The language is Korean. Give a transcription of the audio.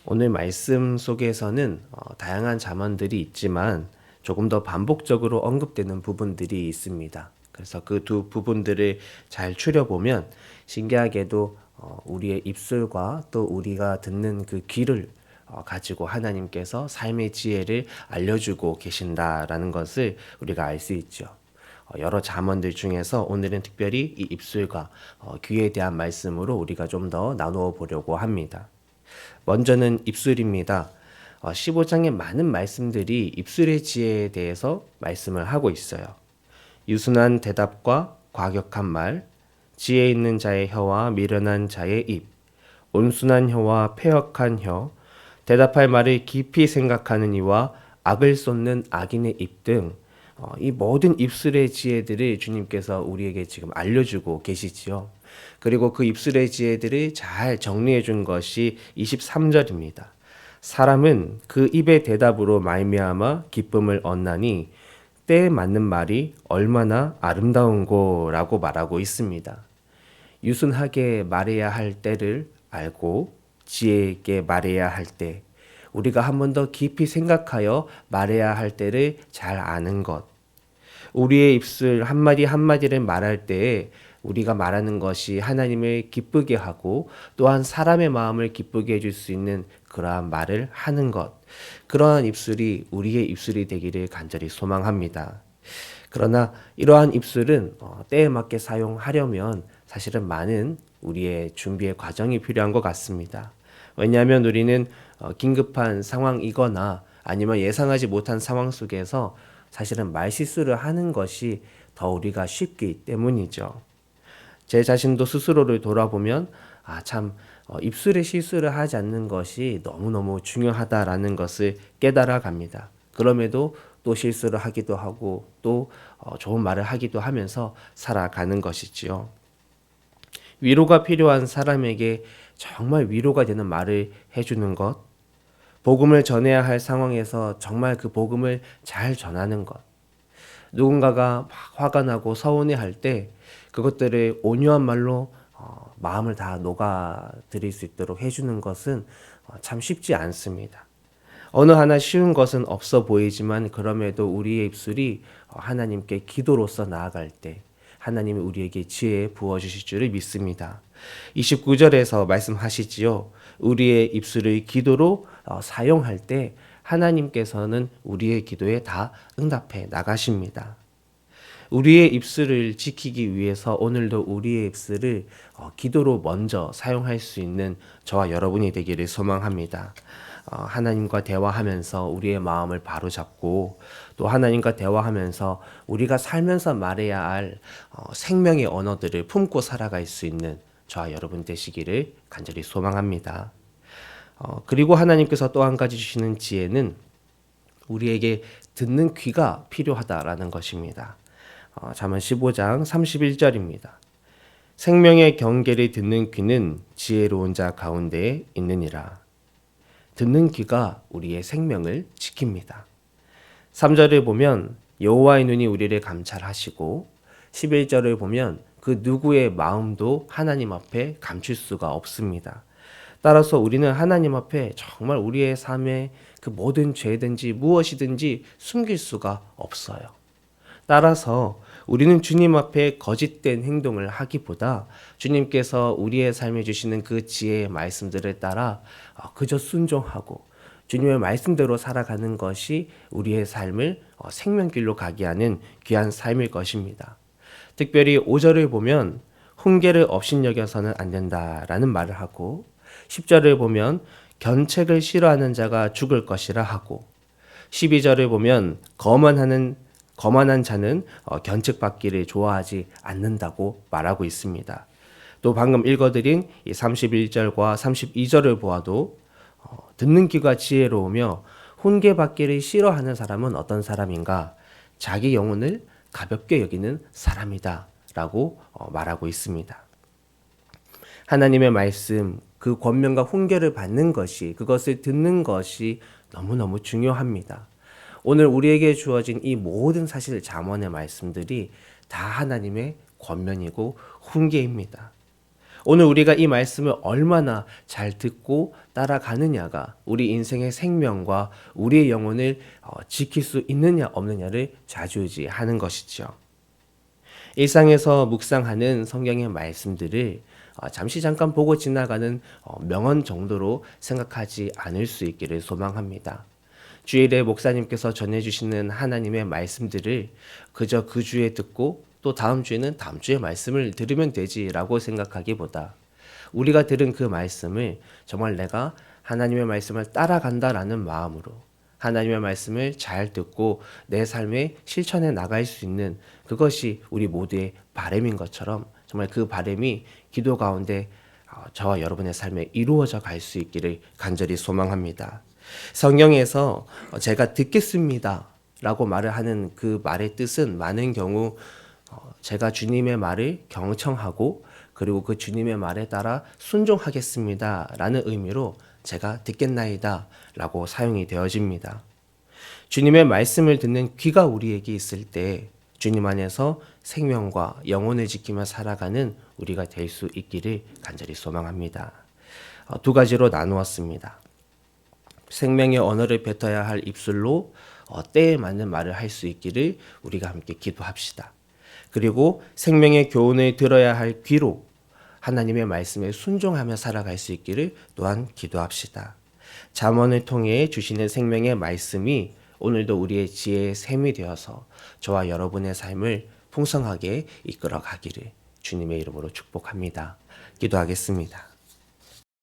오늘 말씀 속에서는 다양한 잠언들이 있지만 조금 더 반복적으로 언급되는 부분들이 있습니다. 그래서 그 두 부분들을 잘 추려보면 신기하게도 우리의 입술과 또 우리가 듣는 그 귀를 가지고 하나님께서 삶의 지혜를 알려주고 계신다라는 것을 우리가 알 수 있죠. 여러 잠언들 중에서 오늘은 특별히 이 입술과 귀에 대한 말씀으로 우리가 좀 더 나누어 보려고 합니다. 먼저는 입술입니다. 15장의 많은 말씀들이 입술의 지혜에 대해서 말씀을 하고 있어요. 유순한 대답과 과격한 말, 지혜 있는 자의 혀와 미련한 자의 입, 온순한 혀와 패역한 혀, 대답할 말을 깊이 생각하는 이와 악을 쏟는 악인의 입 등 이 모든 입술의 지혜들을 주님께서 우리에게 지금 알려주고 계시지요. 그리고 그 입술의 지혜들을 잘 정리해 준 것이 23절입니다. 사람은 그 입의 대답으로 말미암아 기쁨을 얻나니 때에 맞는 말이 얼마나 아름다운고라고 말하고 있습니다. 유순하게 말해야 할 때를 알고 지혜 있게 말해야 할 때, 우리가 한 번 더 깊이 생각하여 말해야 할 때를 잘 아는 것. 우리의 입술 한마디 한마디를 말할 때에 우리가 말하는 것이 하나님을 기쁘게 하고 또한 사람의 마음을 기쁘게 해줄 수 있는 그러한 말을 하는 것. 그러한 입술이 우리의 입술이 되기를 간절히 소망합니다. 그러나 이러한 입술은 때에 맞게 사용하려면 사실은 많은 우리의 준비의 과정이 필요한 것 같습니다. 왜냐하면 우리는 긴급한 상황이거나 아니면 예상하지 못한 상황 속에서 사실은 말실수를 하는 것이 더 우리가 쉽기 때문이죠. 제 자신도 스스로를 돌아보면 참 입술에 실수를 하지 않는 것이 너무너무 중요하다라는 것을 깨달아 갑니다. 그럼에도 또 실수를 하기도 하고 또 좋은 말을 하기도 하면서 살아가는 것이지요. 위로가 필요한 사람에게 정말 위로가 되는 말을 해주는 것, 복음을 전해야 할 상황에서 정말 그 복음을 잘 전하는 것, 누군가가 막 화가 나고 서운해할 때 그것들을 온유한 말로 마음을 다 녹아드릴 수 있도록 해주는 것은 참 쉽지 않습니다. 어느 하나 쉬운 것은 없어 보이지만 그럼에도 우리의 입술이 하나님께 기도로서 나아갈 때 하나님이 우리에게 지혜 부어주실 줄을 믿습니다. 29절에서 말씀하시지요. 우리의 입술을 기도로 사용할 때 하나님께서는 우리의 기도에 다 응답해 나가십니다. 우리의 입술을 지키기 위해서 오늘도 우리의 입술을 기도로 먼저 사용할 수 있는 저와 여러분이 되기를 소망합니다. 하나님과 대화하면서 우리의 마음을 바로잡고 또 하나님과 대화하면서 우리가 살면서 말해야 할 생명의 언어들을 품고 살아갈 수 있는 저와 여러분 되시기를 간절히 소망합니다. 그리고 하나님께서 또 한 가지 주시는 지혜는 우리에게 듣는 귀가 필요하다라는 것입니다. 잠언 15장 31절입니다. 생명의 경계를 듣는 귀는 지혜로운 자 가운데에 있느니라. 듣는 귀가 우리의 생명을 지킵니다. 3절을 보면 여호와의 눈이 우리를 감찰하시고 11절을 보면 그 누구의 마음도 하나님 앞에 감출 수가 없습니다. 따라서 우리는 하나님 앞에 정말 우리의 삶의 그 모든 죄든지 무엇이든지 숨길 수가 없어요. 따라서 우리는 주님 앞에 거짓된 행동을 하기보다 주님께서 우리의 삶에 주시는 그 지혜의 말씀들을 따라 그저 순종하고 주님의 말씀대로 살아가는 것이 우리의 삶을 생명길로 가게 하는 귀한 삶일 것입니다. 특별히 5절을 보면 훈계를 업신여겨서는 안 된다라는 말을 하고 10절을 보면 견책을 싫어하는 자가 죽을 것이라 하고 12절을 보면 거만한 자는 견책받기를 좋아하지 않는다고 말하고 있습니다. 또 방금 읽어드린 이 31절과 32절을 보아도 듣는 귀가 지혜로우며 훈계받기를 싫어하는 사람은 어떤 사람인가? 자기 영혼을 가볍게 여기는 사람이다 라고 말하고 있습니다. 하나님의 말씀, 그 권면과 훈계를 받는 것이, 그것을 듣는 것이 너무너무 중요합니다. 오늘 우리에게 주어진 이 모든 사실 잠언의 말씀들이 다 하나님의 권면이고 훈계입니다. 오늘 우리가 이 말씀을 얼마나 잘 듣고 따라가느냐가 우리 인생의 생명과 우리의 영혼을 지킬 수 있느냐 없느냐를 좌지우지하는 것이죠. 일상에서 묵상하는 성경의 말씀들을 잠시 잠깐 보고 지나가는 명언 정도로 생각하지 않을 수 있기를 소망합니다. 주일에 목사님께서 전해주시는 하나님의 말씀들을 그저 그 주에 듣고 또 다음 주에는 다음 주에 말씀을 들으면 되지라고 생각하기보다 우리가 들은 그 말씀을 정말 내가 하나님의 말씀을 따라간다라는 마음으로 하나님의 말씀을 잘 듣고 내 삶에 실천해 나갈 수 있는 그것이 우리 모두의 바람인 것처럼 정말 그 바람이 기도 가운데 저와 여러분의 삶에 이루어져 갈 수 있기를 간절히 소망합니다. 성경에서 제가 듣겠습니다 라고 말을 하는 그 말의 뜻은 많은 경우 제가 주님의 말을 경청하고 그리고 그 주님의 말에 따라 순종하겠습니다 라는 의미로 제가 듣겠나이다 라고 사용이 되어집니다. 주님의 말씀을 듣는 귀가 우리에게 있을 때 주님 안에서 생명과 영혼을 지키며 살아가는 우리가 될 수 있기를 간절히 소망합니다. 두 가지로 나누었습니다. 생명의 언어를 뱉어야 할 입술로 때에 맞는 말을 할 수 있기를 우리가 함께 기도합시다. 그리고 생명의 교훈을 들어야 할 귀로 하나님의 말씀에 순종하며 살아갈 수 있기를 또한 기도합시다. 잠언을 통해 주시는 생명의 말씀이 오늘도 우리의 지혜의 샘이 되어서 저와 여러분의 삶을 풍성하게 이끌어 가기를 주님의 이름으로 축복합니다. 기도하겠습니다.